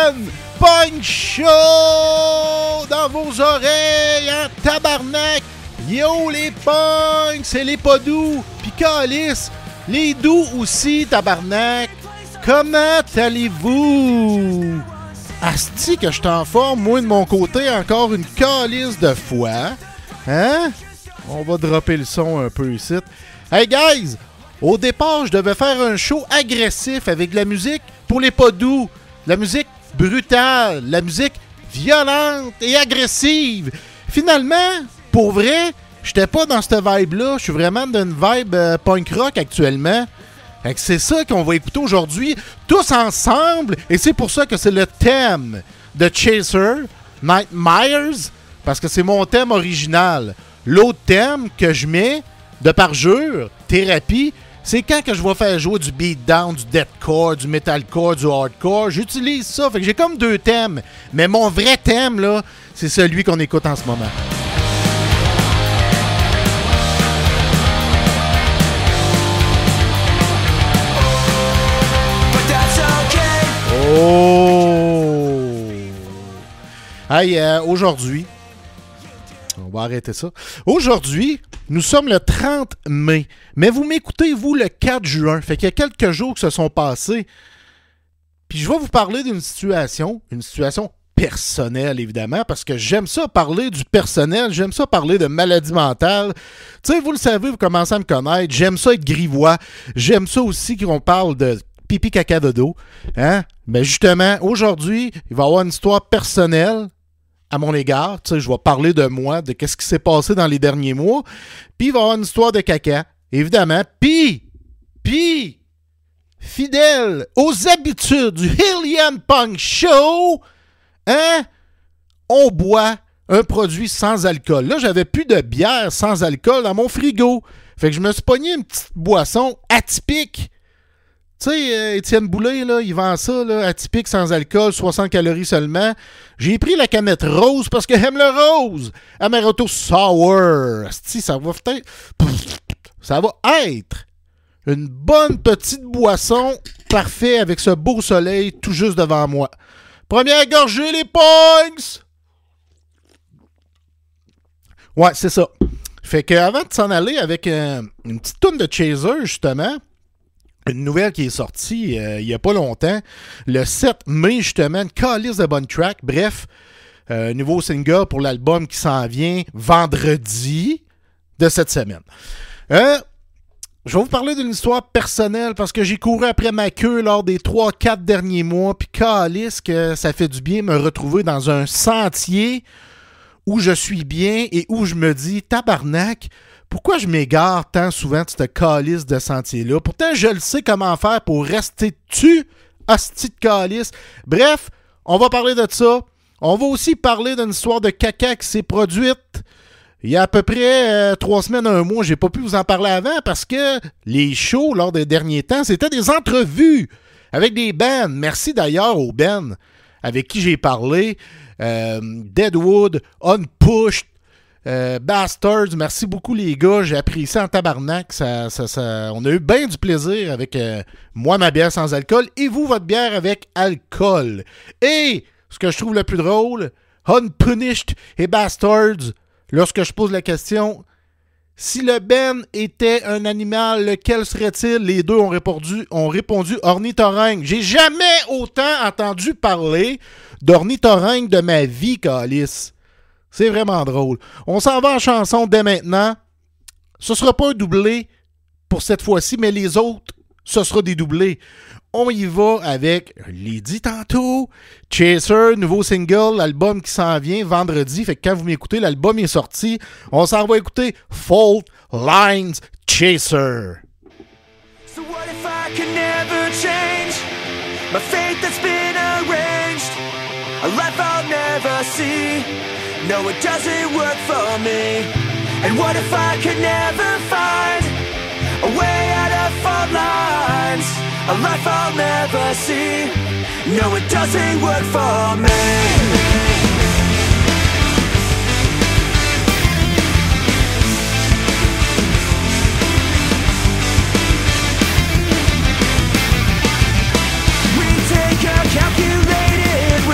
Ben Punk Show dans vos oreilles en tabarnak. Yo les punks, c'est les pas doux, pis calice, les doux aussi tabarnak. Comment allez-vous? Asti que je t'en forme, moi de mon côté, encore une calice de fois. Hein? On va dropper le son un peu ici. Hey guys! Au départ, je devais faire un show agressif avec de la musique pour les pas doux. La musique brutale, la musique violente et agressive. Finalement, pour vrai, j'étais pas dans cette vibe-là. Je suis vraiment dans une vibe punk rock actuellement. Fait que c'est ça qu'on va écouter aujourd'hui, tous ensemble. Et c'est pour ça que c'est le thème de Chaser, Nightmares, parce que c'est mon thème original. L'autre thème que je mets, de parjure, thérapie, c'est quand que je vais faire jouer du beatdown, du deathcore, du metalcore, du hardcore. J'utilise ça. Fait que j'ai comme deux thèmes. Mais mon vrai thème, là, c'est celui qu'on écoute en ce moment. Oh! Hey, aujourd'hui, on va arrêter ça. Aujourd'hui, nous sommes le 30 mai. Mais vous m'écoutez, vous, le 4 juin. Fait qu'il y a quelques jours qui se sont passés. Puis je vais vous parler d'une situation personnelle, évidemment, parce que j'aime ça parler du personnel, j'aime ça parler de maladie mentale. Tu sais, vous le savez, vous commencez à me connaître, j'aime ça être grivois, j'aime ça aussi qu'on parle de pipi caca dodo. Hein? Mais justement, aujourd'hui, il va y avoir une histoire personnelle à mon égard. Tu sais, je vais parler de moi, de qu'est-ce qui s'est passé dans les derniers mois. Puis il va y avoir une histoire de caca, évidemment. Puis, fidèle aux habitudes du Hillian Punk Show, hein, on boit un produit sans alcool. Là, j'avais plus de bière sans alcool dans mon frigo. Fait que je me suis pogné une petite boisson atypique. Tu sais, Étienne Boulay, là, il vend ça, là, atypique, sans alcool, 60 calories seulement. J'ai pris la canette rose parce que j'aime le rose. Amaretto Sour. Si, ça va être une bonne petite boisson parfait avec ce beau soleil tout juste devant moi. Première gorgée, les punks! Ouais, c'est ça. Fait que avant de s'en aller avec une petite toune de Chaser, justement, une nouvelle qui est sortie il n'y a pas longtemps, le 7 mai, justement, une calice de bonne track. Bref, nouveau single pour l'album qui s'en vient vendredi de cette semaine. Je vais vous parler d'une histoire personnelle parce que j'ai couru après ma queue lors des 3-4 derniers mois, puis calice que ça fait du bien me retrouver dans un sentier où je suis bien et où je me dis, tabarnak, pourquoi je m'égare tant souvent de cette calice de sentier-là? Pourtant, je le sais comment faire pour rester hostie de calice. Bref, on va parler de ça. On va aussi parler d'une histoire de caca qui s'est produite il y a à peu près 3 semaines, 1 mois. J'ai pas pu vous en parler avant parce que les shows, lors des derniers temps, c'était des entrevues avec des bands. Merci d'ailleurs aux bands avec qui j'ai parlé. Deadwood, Unpushed, Bastards, merci beaucoup les gars, j'ai apprécié en tabarnak, on a eu bien du plaisir avec moi ma bière sans alcool et vous votre bière avec alcool. Et ce que je trouve le plus drôle, Unpunished et Bastards, lorsque je pose la question, si le Ben était un animal, lequel serait-il? Les deux ont répondu ornithorynque. J'ai jamais autant entendu parler d'ornithorynque de ma vie, calice. C'est vraiment drôle. On s'en va en chanson dès maintenant. Ce sera pas un doublé pour cette fois-ci, mais les autres, ce sera des doublés. On y va avec, je l'ai dit tantôt, Chaser, nouveau single, l'album qui s'en vient vendredi. Fait que quand vous m'écoutez, l'album est sorti. On s'en va écouter Fault Lines Chaser. So what if I can never change my fate that's been arranged? A life I'll never see. No, it doesn't work for me. And what if I could never find a way out of fault lines? A life I'll never see. No, it doesn't work for me. Calculated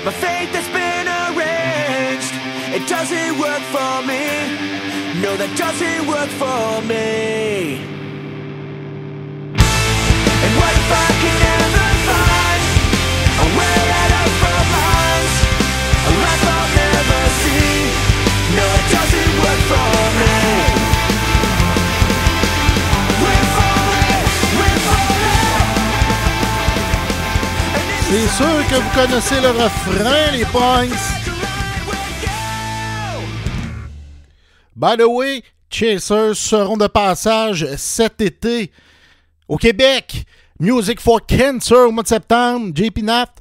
My fate that's been arranged, it doesn't work for me. No, that doesn't work for me. And what if I can never find a way out of our minds? A life I'll never see. No, it doesn't work for me. We're falling, we're falling. C'est sûr que vous connaissez le refrain, les punks. By the way, Chasers seront de passage cet été au Québec. Music for Cancer au mois de septembre. JP Nat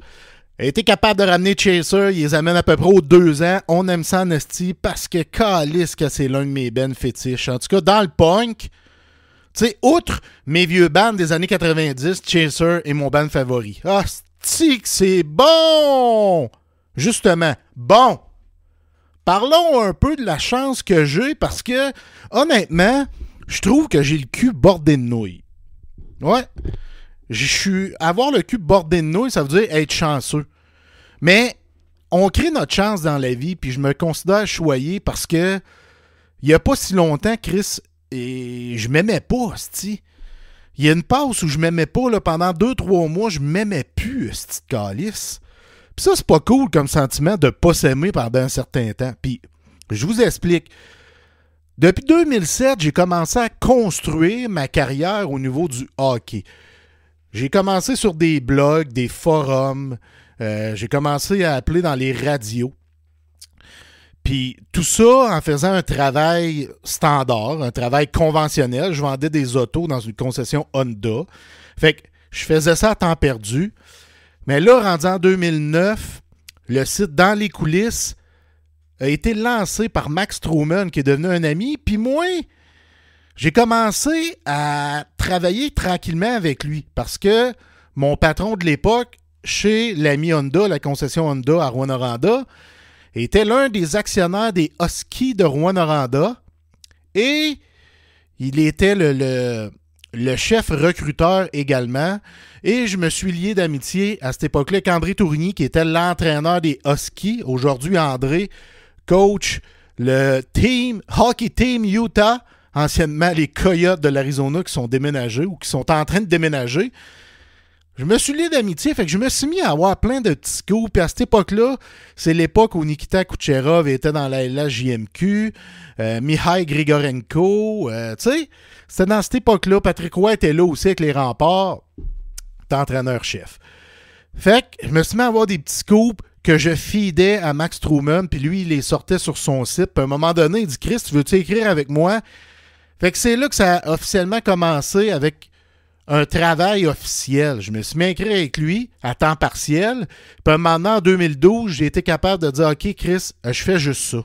a été capable de ramener Chasers. Il les amène à peu près aux 2 ans. On aime ça en esti parce que calisse que c'est l'un de mes bands fétiches. En tout cas, dans le punk, tu sais, outre mes vieux bands des années 90, Chaser est mon band favori. Ah, c'est bon! Justement, bon! Parlons un peu de la chance que j'ai parce que, honnêtement, je trouve que j'ai le cul bordé de nouilles. Ouais. Avoir le cul bordé de nouilles, ça veut dire être chanceux. Mais on crée notre chance dans la vie, puis je me considère choyé parce que il n'y a pas si longtemps, Chris, et je m'aimais pas, c'ti. Il y a une passe où je m'aimais pas, là, pendant 2-3 mois, je m'aimais plus, c'ti de calice. Puis ça, c'est pas cool comme sentiment de pas s'aimer pendant un certain temps. Puis, je vous explique. Depuis 2007, j'ai commencé à construire ma carrière au niveau du hockey. J'ai commencé sur des blogs, des forums. J'ai commencé à appeler dans les radios. Puis tout ça en faisant un travail standard, un travail conventionnel. Je vendais des autos dans une concession Honda. Fait que je faisais ça à temps perdu. Mais là, rendu en 2009, le site Dans les coulisses a été lancé par Max Truman, qui est devenu un ami. Puis moi, j'ai commencé à travailler tranquillement avec lui parce que mon patron de l'époque, chez l'ami Honda, la concession Honda à Rouyn-Noranda, était l'un des actionnaires des Huskies de Rouyn-Noranda et il était le chef recruteur également. Et je me suis lié d'amitié à cette époque-là avec André Tourigny, qui était l'entraîneur des Huskies. Aujourd'hui, André coach le Hockey Team Utah, anciennement les Coyotes de l'Arizona qui sont déménagés ou qui sont en train de déménager. Je me suis lié d'amitié, fait que je me suis mis à avoir plein de petits scoops. Puis à cette époque-là, c'est l'époque où Nikita Kucherov était dans la LHJMQ, Mihai Grigorenko, tu sais, c'était dans cette époque-là. Patrick Roy était là aussi avec les Remparts, entraîneur-chef. Fait que je me suis mis à avoir des petits scoops que je feedais à Max Truman, puis lui, il les sortait sur son site. Puis à un moment donné, il dit « Chris, tu veux-tu écrire avec moi? » Fait que c'est là que ça a officiellement commencé avec un travail officiel. Je me suis mis à écrire avec lui à temps partiel. Puis maintenant, en 2012, j'ai été capable de dire « OK, Chris, je fais juste ça. »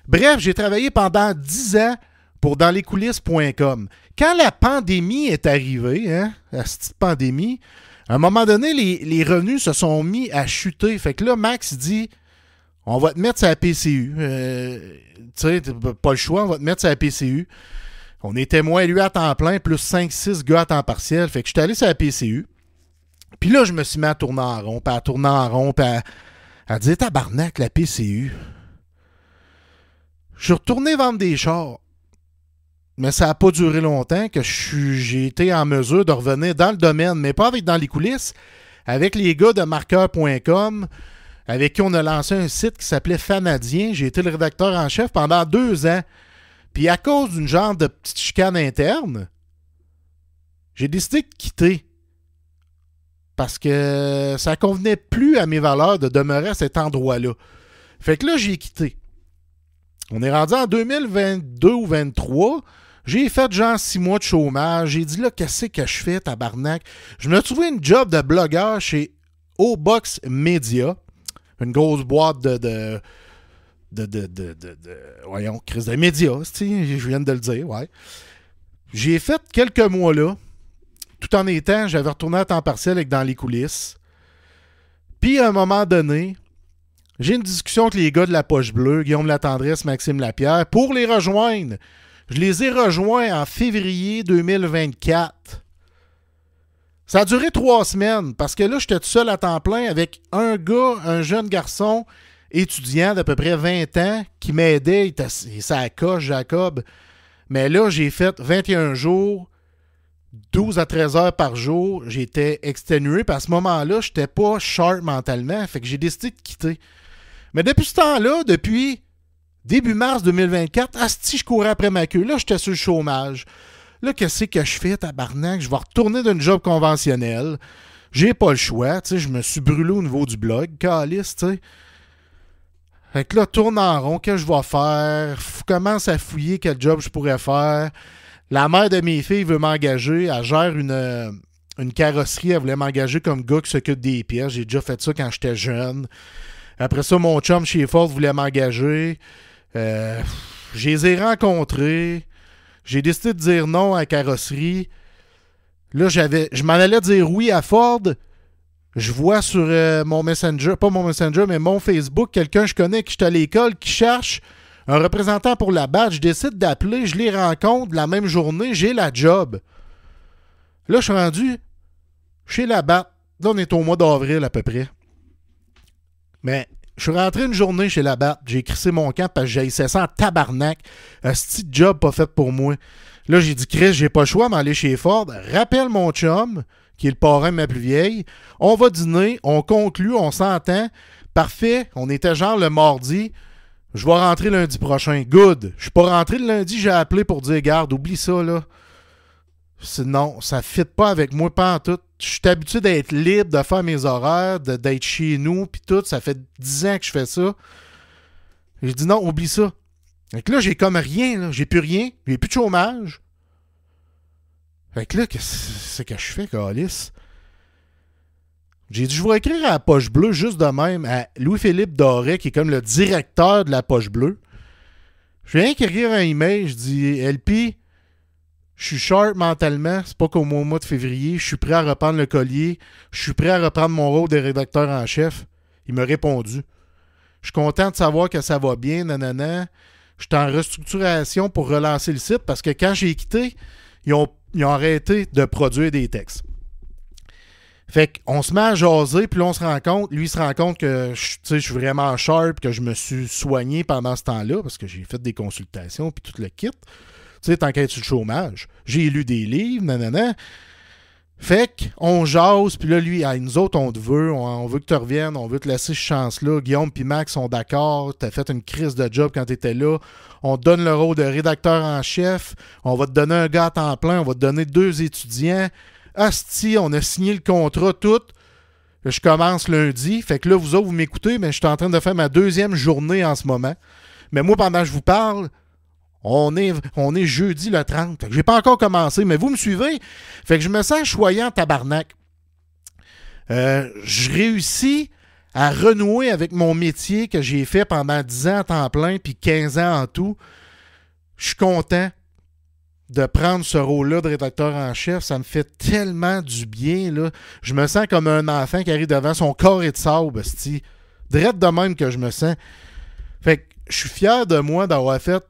Bref, j'ai travaillé pendant 10 ans pour danslescoulisses.com. Quand la pandémie est arrivée, la petite pandémie, à un moment donné, les revenus se sont mis à chuter. Fait que là, Max dit « On va te mettre sur la PCU. Tu sais, pas le choix, on va te mettre sur la PCU. » On était moi et lui à temps plein, plus 5-6 gars à temps partiel. Fait que je suis allé sur la PCU. Puis là, je me suis mis à tourner en rond, puis à dire « Tabarnak, la PCU. » Je suis retourné vendre des chars. Mais ça n'a pas duré longtemps que j'ai été en mesure de revenir dans le domaine, mais pas avec Dans les coulisses, avec les gars de marqueur.com, avec qui on a lancé un site qui s'appelait Fanadien. J'ai été le rédacteur en chef pendant 2 ans. Puis à cause d'une genre de petite chicane interne, j'ai décidé de quitter. Parce que ça convenait plus à mes valeurs de demeurer à cet endroit-là. Fait que là, j'ai quitté. On est rendu en 2022 ou 2023. J'ai fait genre 6 mois de chômage. J'ai dit là, qu'est-ce que je fais, tabarnak? Je me suis trouvé une job de blogueur chez O-Box Media. Une grosse boîte voyons, crise de médias, je viens de le dire, ouais. J'ai fait quelques mois là, tout en étant, j'avais retourné à temps partiel avec Dans les coulisses. Puis à un moment donné, j'ai une discussion avec les gars de la Poche Bleue, Guillaume Latendresse, Maxime Lapierre, pour les rejoindre. Je les ai rejoints en février 2024. Ça a duré 3 semaines parce que là, j'étais tout seul à temps plein avec un gars, un jeune garçon étudiant d'à peu près 20 ans qui m'aidait. Il était sa coche, Jacob. Mais là, j'ai fait 21 jours, 12 à 13 heures par jour. J'étais exténué. Puis à ce moment-là, j'étais pas sharp mentalement. Fait que j'ai décidé de quitter. Mais depuis ce temps-là, depuis début mars 2024, asti, je courais après ma queue. Là, j'étais sur le chômage. Là, qu'est-ce que je fais, tabarnak? Je vais retourner d'une job conventionnelle. J'ai pas le choix. Tu sais, je me suis brûlé au niveau du blog. Calice, tu sais. Fait que là, tourne en rond. Qu'est-ce que je vais faire? Commence à fouiller quel job je pourrais faire. La mère de mes filles veut m'engager. Elle gère une carrosserie. Elle voulait m'engager comme gars qui s'occupe des pièces. J'ai déjà fait ça quand j'étais jeune. Après ça, mon chum chez Ford voulait m'engager. Je les ai rencontrés. J'ai décidé de dire non à la carrosserie. Là, je m'en allais dire oui à Ford. Je vois sur mon Messenger, pas mon Messenger, mais mon Facebook, quelqu'un que je connais qui est à l'école, qui cherche un représentant pour la BAT. Je décide d'appeler, je les rencontre la même journée, j'ai la job. Là, je suis rendu chez la BAT. Là, on est au mois d'avril à peu près. Mais je suis rentré une journée chez la BAT. J'ai crissé mon camp parce que j'ai essayé ça en tabarnak. Un petit job pas fait pour moi. Là, j'ai dit, Chris, j'ai pas le choix d'aller chez Ford. Rappelle mon chum, qui est le parrain de ma plus vieille. On va dîner, on conclut, on s'entend. Parfait. On était genre le mardi. Je vais rentrer lundi prochain. Good. Je suis pas rentré le lundi, j'ai appelé pour dire, garde, oublie ça, là. Non, ça ne fit pas avec moi, pas en tout. Je suis habitué d'être libre, de faire mes horaires, d'être chez nous, puis tout. Ça fait 10 ans que je fais ça. J'ai dit non, oublie ça. Fait que là, j'ai comme rien, là. J'ai plus rien. J'ai plus de chômage. Fait que là, qu'est-ce que je fais, câlisse? J'ai dit, je vais écrire à la Poche Bleue juste de même à Louis-Philippe Doré, qui est comme le directeur de la Poche Bleue. Je viens écrire un email, je dis, LP, je suis sharp mentalement, c'est pas comme au mois de février, je suis prêt à reprendre le collier, je suis prêt à reprendre mon rôle de rédacteur en chef. Il m'a répondu. Je suis content de savoir que ça va bien, nanana. Je suis en restructuration pour relancer le site parce que quand j'ai quitté, ils ont arrêté de produire des textes. Fait qu'on se met à jaser, puis là, on se rend compte, lui, il se rend compte que je suis vraiment sharp, que je me suis soigné pendant ce temps-là, parce que j'ai fait des consultations, puis tout le kit. Tu sais, tant qu'à être sur le chômage. J'ai lu des livres, nanana. Fait qu'on jase, puis là, lui, nous autres, on te veut, on veut que tu reviennes, on veut te laisser cette chance-là. Guillaume puis Max sont d'accord, t'as fait une crise de job quand t'étais là. On te donne le rôle de rédacteur en chef, on va te donner un gars à temps plein, on va te donner 2 étudiants. Asti, on a signé le contrat, tout. Je commence lundi. Fait que là, vous autres, vous m'écoutez, mais je suis en train de faire ma 2e journée en ce moment. Mais moi, pendant que je vous parle, on est jeudi le 30. Fait que j'ai pas encore commencé, mais vous me suivez. Fait que je me sens choyant tabarnak. Je réussis à renouer avec mon métier que j'ai fait pendant 10 ans à temps plein, puis 15 ans en tout. Je suis content de prendre ce rôle-là de rédacteur en chef. Ça me fait tellement du bien, là. Je me sens comme un enfant qui arrive devant son corps et de sable, sti. Drette de même que je me sens. Fait que je suis fier de moi d'avoir fait...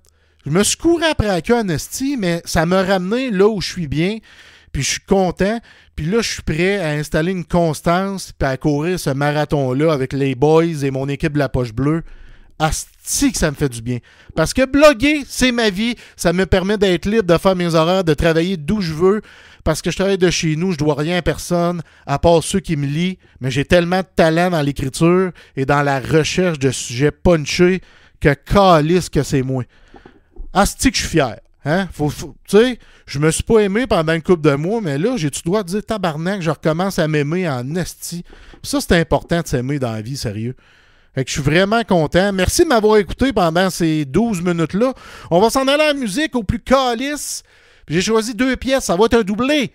Je me suis couru après la queue en esti, mais ça m'a ramené là où je suis bien, puis je suis content. Puis là, je suis prêt à installer une constance puis à courir ce marathon-là avec les boys et mon équipe de la Poche Bleue. Asti que ça me fait du bien. Parce que bloguer, c'est ma vie. Ça me permet d'être libre, de faire mes horaires, de travailler d'où je veux. Parce que je travaille de chez nous, je dois rien à personne, à part ceux qui me lisent. Mais j'ai tellement de talent dans l'écriture et dans la recherche de sujets punchés que calisse que c'est moi. Asti que je suis fier. Hein? Tu sais, je me suis pas aimé pendant une couple de mois, mais là, j'ai-tu le droit de dire tabarnak, je recommence à m'aimer en asti. Ça, c'est important de s'aimer dans la vie, sérieux. Fait que je suis vraiment content. Merci de m'avoir écouté pendant ces 12 minutes-là. On va s'en aller à la musique au plus calice. J'ai choisi 2 pièces, ça va être un doublé.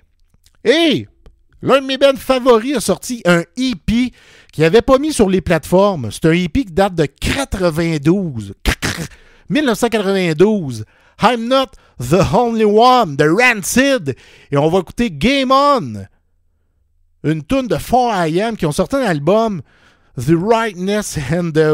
Et l'un de mes bands favoris a sorti un EP qu'il n'avait pas mis sur les plateformes. C'est un EP qui date de 1992. I'm Not the Only One de Rancid. Et on va écouter Game On. Une toune de 4am qui ont sorti un album The Rightness and the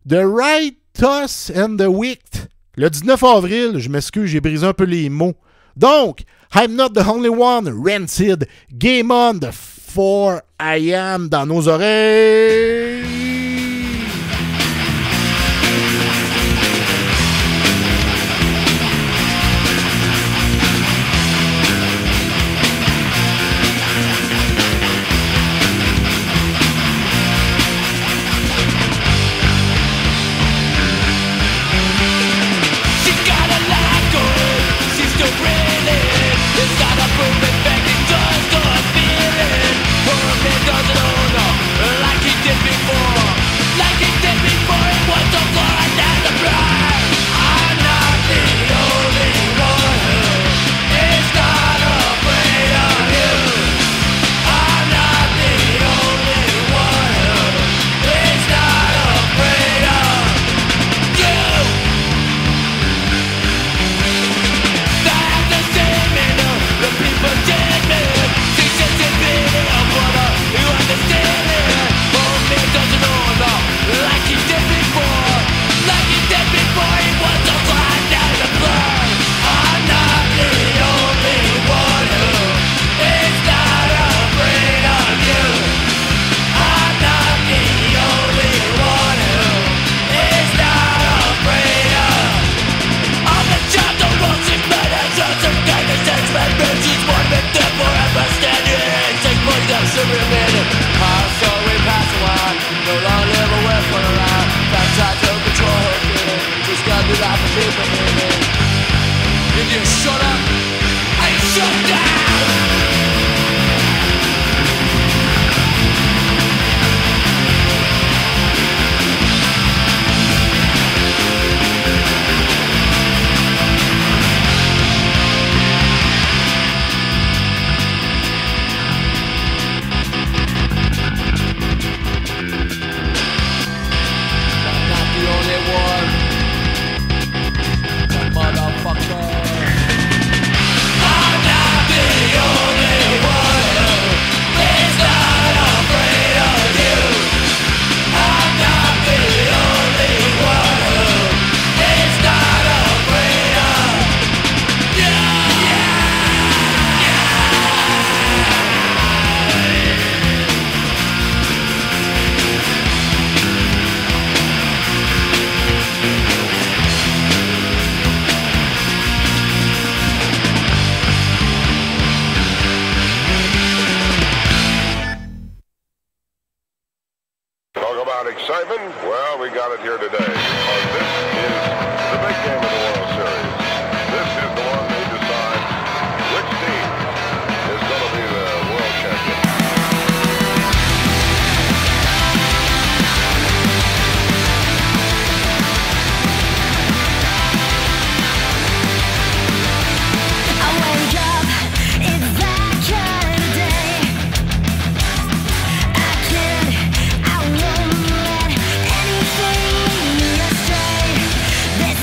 Righteous and the Wicked. Le 19 avril, je m'excuse, j'ai brisé un peu les mots. Donc, I'm Not the Only One, Rancid, Game On, The 4 I Am dans nos oreilles. This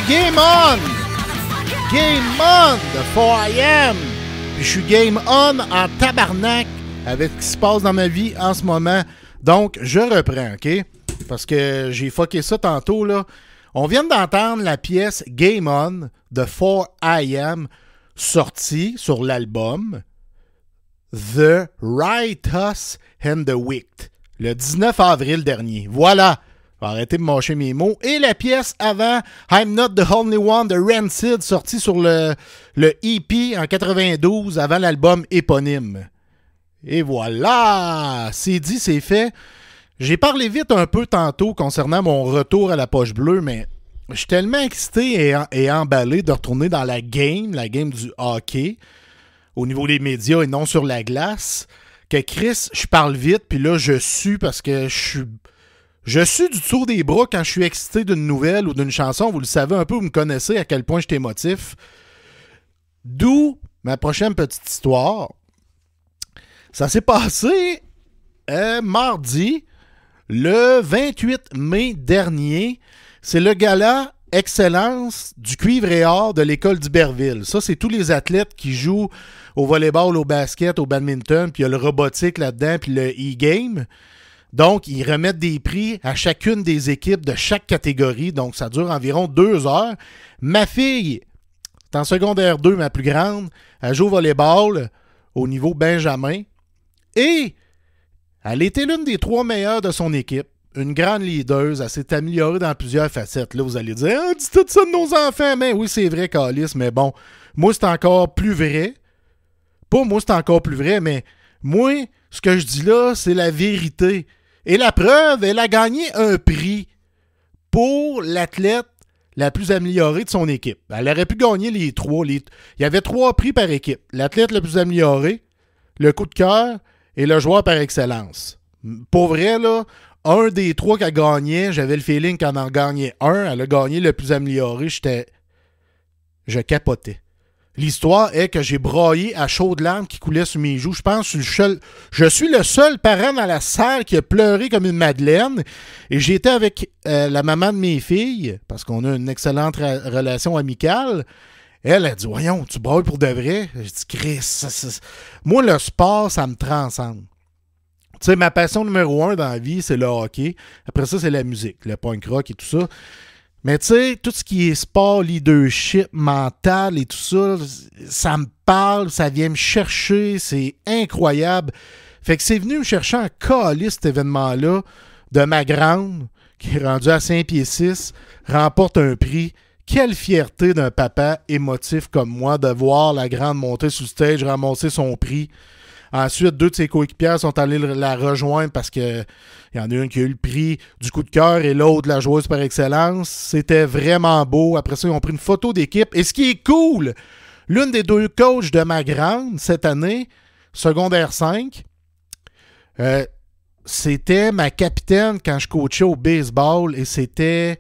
Game On! Game On de 4AM! Puis je suis Game On en tabarnak avec ce qui se passe dans ma vie en ce moment. Donc, je reprends, OK? Parce que j'ai fucké ça tantôt, là. On vient d'entendre la pièce Game On de 4AM sortie sur l'album The Righteous and the Wicked le 19 avril dernier. Voilà! Arrêtez de mâcher mes mots. Et la pièce avant, I'm Not the Only One de Rancid, sortie sur le EP en 92 avant l'album éponyme. Et voilà! C'est dit, c'est fait. J'ai parlé vite un peu tantôt concernant mon retour à la poche bleue, mais je suis tellement excité et emballé de retourner dans la game du hockey, au niveau des médias et non sur la glace, que Chris, je parle vite, puis là, je sue parce que je suis du dessous des bras quand je suis excité d'une nouvelle ou d'une chanson. Vous le savez un peu, vous me connaissez à quel point je suis émotif. D'où ma prochaine petite histoire. Ça s'est passé mardi, le 28 mai dernier. C'est le gala Excellence du cuivre et or de l'école d'Iberville. Ça, c'est tous les athlètes qui jouent au volleyball, au basket, au badminton, puis il y a le robotique là-dedans, puis le e-game. Donc, ils remettent des prix à chacune des équipes de chaque catégorie. Donc, ça dure environ 2 heures. Ma fille, c'est en secondaire 2, ma plus grande. Elle joue au volleyball au niveau Benjamin. Et elle était l'une des 3 meilleures de son équipe. Une grande leaduse. Elle s'est améliorée dans plusieurs facettes. Là, vous allez dire, « Ah, dis tout ça de nos enfants! » Mais oui, c'est vrai, Calice. Mais bon, moi, c'est encore plus vrai. Pas moi, c'est encore plus vrai, mais moi, ce que je dis là, c'est la vérité. Et la preuve, elle a gagné un prix pour l'athlète la plus améliorée de son équipe. Elle aurait pu gagner les 3. Il y avait 3 prix par équipe. L'athlète le plus amélioré, le coup de cœur et le joueur par excellence. Pour vrai, là, un des 3 qu'elle gagnait, j'avais le feeling qu'elle en gagnait un. Elle a gagné le plus amélioré. Je capotais. L'histoire est que j'ai braillé à chaudes larmes qui coulaient sur mes joues. Je pense que je suis le seul parent dans la salle qui a pleuré comme une madeleine. Et j'étais avec la maman de mes filles, parce qu'on a une excellente relation amicale. Elle a dit, voyons, tu brailles pour de vrai? J'ai dit, Chris, moi, le sport, ça me transcende. Tu sais, ma passion numéro 1 dans la vie, c'est le hockey. Après ça, c'est la musique, le punk rock et tout ça. Mais tu sais, tout ce qui est sport, leadership, mental et tout ça, ça me parle, ça vient me chercher, c'est incroyable. Fait que c'est venu me chercher en calice cet événement-là de ma grande, qui est rendue à 5 pieds 6, remporte un prix. Quelle fierté d'un papa émotif comme moi de voir la grande monter sur le stage, ramasser son prix. Ensuite, 2 de ses coéquipières sont allés la rejoindre parce qu'il y en a une qui a eu le prix du coup de cœur et l'autre la joueuse par excellence. C'était vraiment beau. Après ça, ils ont pris une photo d'équipe. Et ce qui est cool, l'une des 2 coachs de ma grande cette année, secondaire 5, c'était ma capitaine quand je coachais au baseball et c'était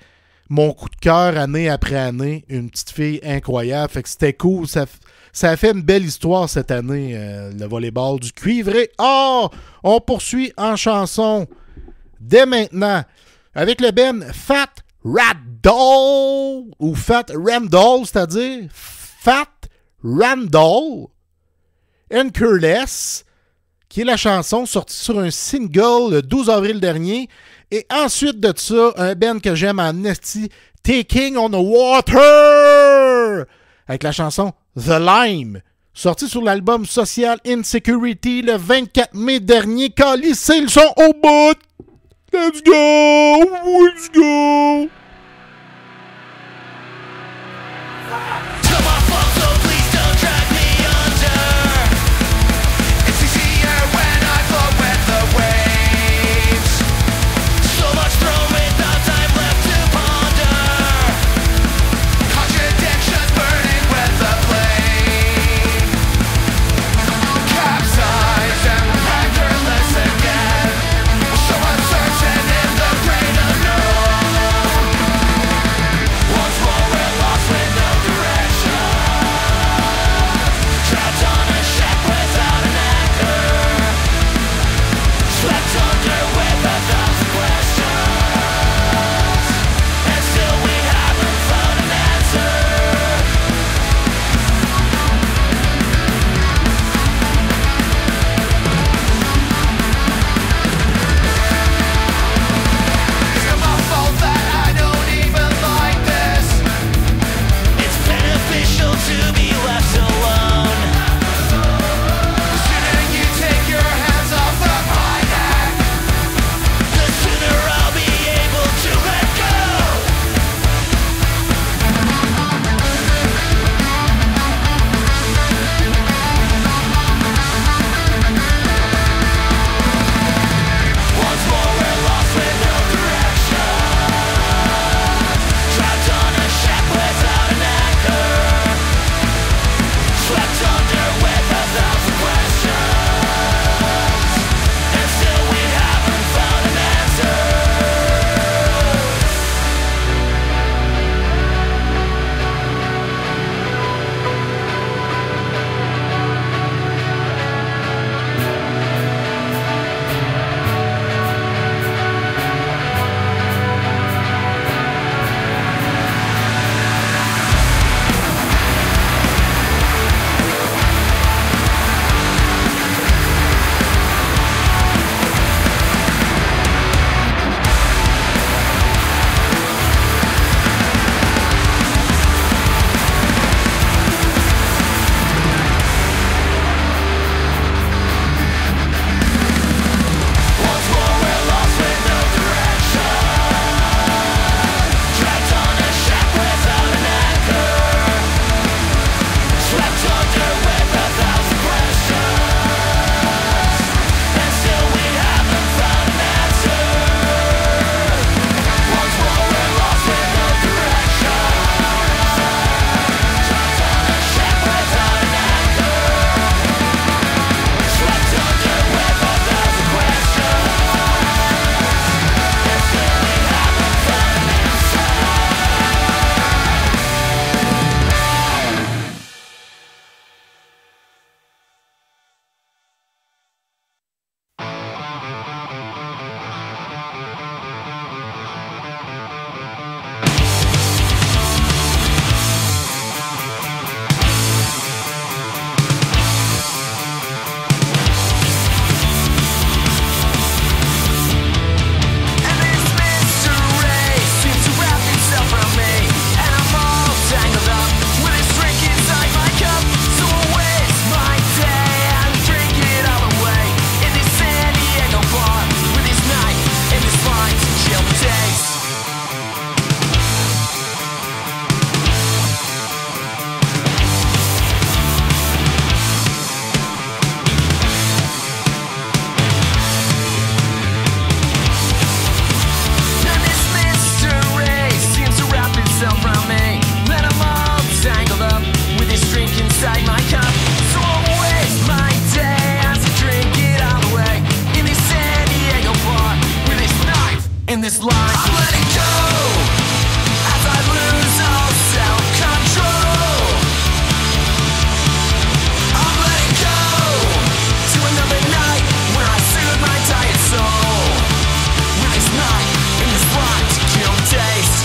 mon coup de cœur année après année. Une petite fille incroyable. Fait que c'était cool. Ça a fait une belle histoire cette année, le volleyball du cuivré. Oh! On poursuit en chanson dès maintenant avec le band Fat Randall ou Fat Randall, c'est-à-dire Fat Randall and Curless, qui est la chanson sortie sur un single le 12 avril dernier. Et ensuite de ça, un band que j'aime en esti, Taking on the Water, avec la chanson The Lime, sorti sur l'album Social Insecurity le 24 mai dernier. Calissez le son au bout! Let's go! Let's go! Once more we're lost with no direction. this line. I'm letting go as I lose all self-control. I'm letting go to another night where I soothe my tired soul. With this night in this rhyme to kill taste.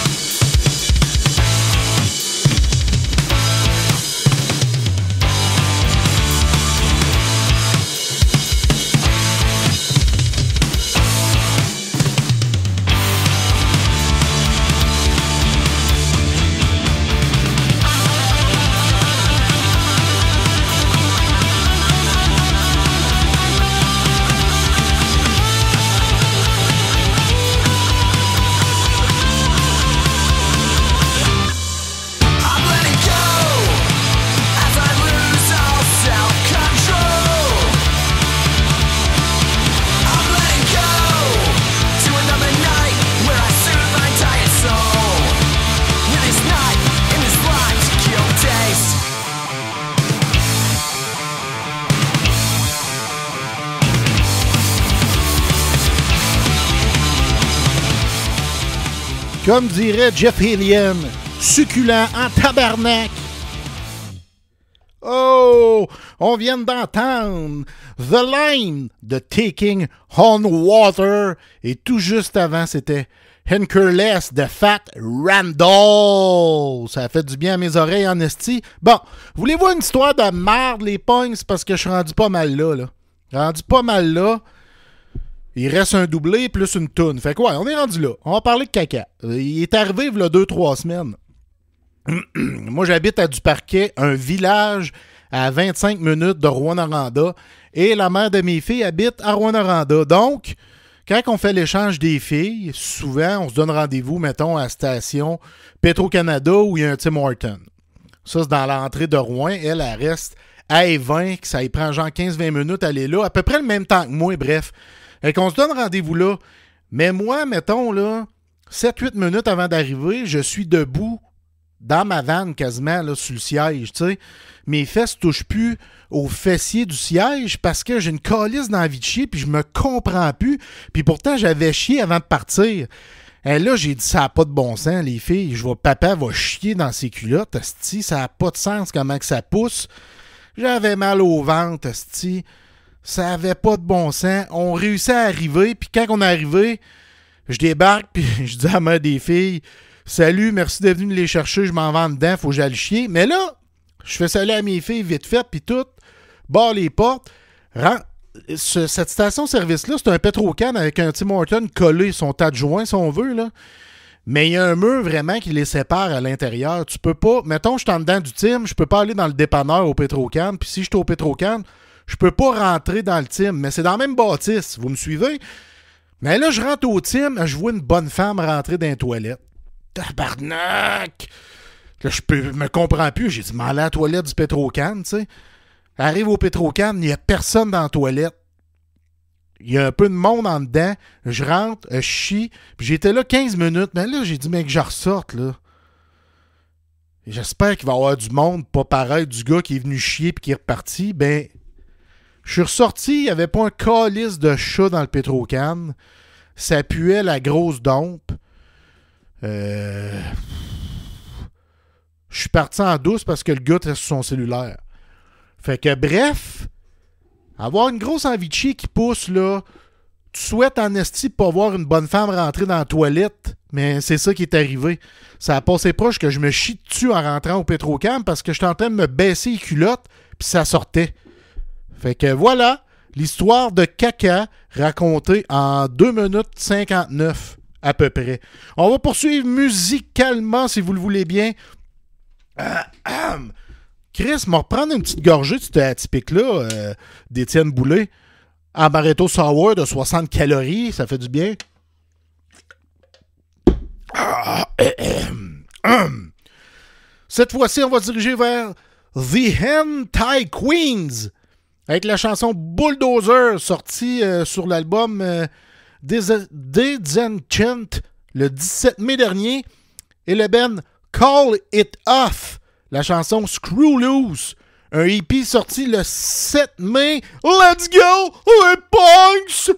Comme dirait Jeff Alien, succulent en tabarnak. Oh, on vient d'entendre The Line de Taking on Water. Et tout juste avant, c'était Hankerless de Fat Randall. Ça a fait du bien à mes oreilles en esti. Bon, voulez-vous une histoire de merde, les pognes? C'est parce que je suis rendu pas mal là. Rendu pas mal là. Il reste un doublé plus une toune. Fait quoi, on est rendu là. On va parler de caca. Il est arrivé il y a 2-3 semaines. Moi, j'habite à Duparquet, un village à 25 minutes de Rouyn-Noranda. Et la mère de mes filles habite à Rouyn-Noranda. Donc, quand on fait l'échange des filles, souvent, on se donne rendez-vous, mettons, à la station Petro-Canada où il y a un Tim Hortons. Ça, c'est dans l'entrée de Rouen. Elle reste à Évin, que ça y prend genre 15-20 minutes à aller là. À peu près le même temps que moi, bref. Fait qu'on se donne rendez-vous là. Mais moi, mettons, là, 7-8 minutes avant d'arriver, je suis debout dans ma vanne quasiment, là, sur le siège, tu sais. Mes fesses touchent plus au fessier du siège parce que j'ai une calisse dans la vie de chier puis je me comprends plus. Puis pourtant, j'avais chié avant de partir. Et là, j'ai dit, ça n'a pas de bon sens, les filles. Papa va chier dans ses culottes, asti. Ça n'a pas de sens comment que ça pousse. J'avais mal au ventre, asti. Ça avait pas de bon sens. On réussit à arriver, puis quand on est arrivé, je débarque, puis je dis à la mère des filles, « Salut, merci d'être venu me les chercher, je m'en vais en dedans, faut que j'aille chier. » Mais là, je fais salut à mes filles vite fait, puis tout, barre les portes. Cette station-service-là, c'est un Petro-Can avec un Tim Hortons collé, son tas de joints, si on veut, là. Mais il y a un mur vraiment qui les sépare à l'intérieur. Tu peux pas, mettons, je suis en dedans du Tim, je peux pas aller dans le dépanneur au Petro-Can, puis si je suis au Petro-Can, je peux pas rentrer dans le Tim, mais c'est dans la même bâtisse. Vous me suivez? Mais là, je rentre au Tim, je vois une bonne femme rentrer dans les toilettes. Tabarnak! Là, me comprends plus. J'ai dit, m'en à la toilette du Petro-Can, tu sais. Arrive au Petro-Can, il n'y a personne dans la toilette. Il y a un peu de monde en dedans. Je rentre, je chie. Puis j'étais là 15 minutes. Mais là, j'ai dit, mec, que je ressorte, là. Et j'espère qu'il va y avoir du monde, pas pareil, du gars qui est venu chier puis qui est reparti. Ben, je suis ressorti, il n'y avait pas un calice de chat dans le Petro-Can. Ça puait la grosse dompe. Je suis parti en douce parce que le gars était sur son cellulaire. Fait que bref, avoir une grosse envie de chier qui pousse, là, tu souhaites en esti pas voir une bonne femme rentrer dans la toilette, mais c'est ça qui est arrivé. Ça a passé proche que je me chie dessus en rentrant au Petro-Can parce que j'étais en train de me baisser les culottes, puis ça sortait. Fait que voilà, l'histoire de caca racontée en 2 minutes 59 à peu près. On va poursuivre musicalement si vous le voulez bien. Chris, m'a reprendre une petite gorgée de cette atypique-là d'Étienne Boulay. Amaretto Sour de 60 calories, ça fait du bien. Cette fois-ci, on va diriger vers The Hentai Queens avec la chanson Bulldozer sortie sur l'album Desenchant le 17 mai dernier et le band Call It Off, la chanson Screw Loose, un EP sorti le 7 mai. Let's go, les punks!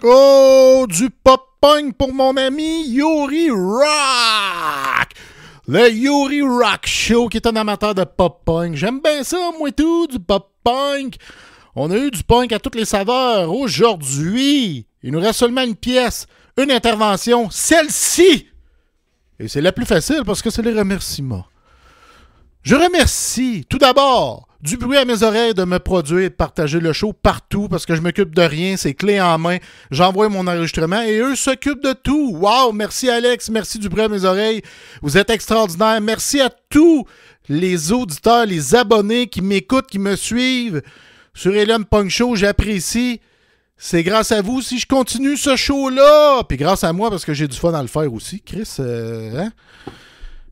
Oh, du pop-punk pour mon ami Yuri Rock! Le Yuri Rock Show, qui est un amateur de pop-punk. J'aime bien ça, moi tout, du pop-punk. On a eu du punk à toutes les saveurs. Aujourd'hui, il nous reste seulement une pièce, une intervention, celle-ci! Et c'est la plus facile parce que c'est les remerciements. Je remercie tout d'abord du bruit à mes oreilles de me produire et de partager le show partout parce que je m'occupe de rien, c'est clé en main. J'envoie mon enregistrement et eux s'occupent de tout. Wow, merci Alex, merci du bruit à mes oreilles. Vous êtes extraordinaires. Merci à tous les auditeurs, les abonnés qui m'écoutent, qui me suivent sur Eliane Punk Show. J'apprécie. C'est grâce à vous si je continue ce show-là. Puis grâce à moi parce que j'ai du fun à le faire aussi. Chris, hein?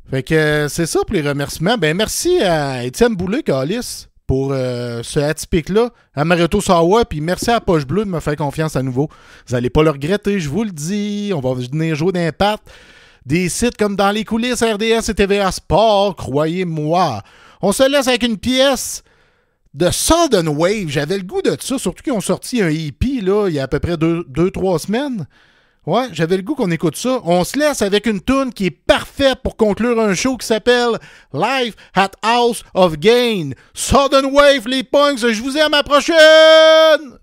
Fait que c'est ça pour les remerciements. Ben merci à Étienne Boulay, Calis, pour ce atypique-là, à Mareto Sawa, puis merci à Poche Bleue de me faire confiance à nouveau. Vous allez pas le regretter, je vous le dis. On va venir jouer d'impact. Des sites comme Dans les coulisses, RDS et TVA Sport, croyez-moi. On se laisse avec une pièce de Sudden Wave. J'avais le goût de ça, surtout qu'ils ont sorti un EP là, il y a à peu près 2-3 semaines. Ouais, j'avais le goût qu'on écoute ça. On se laisse avec une tune qui est parfaite pour conclure un show qui s'appelle Live at House of Gain. Sudden Wave, les punks, je vous aime, à la prochaine!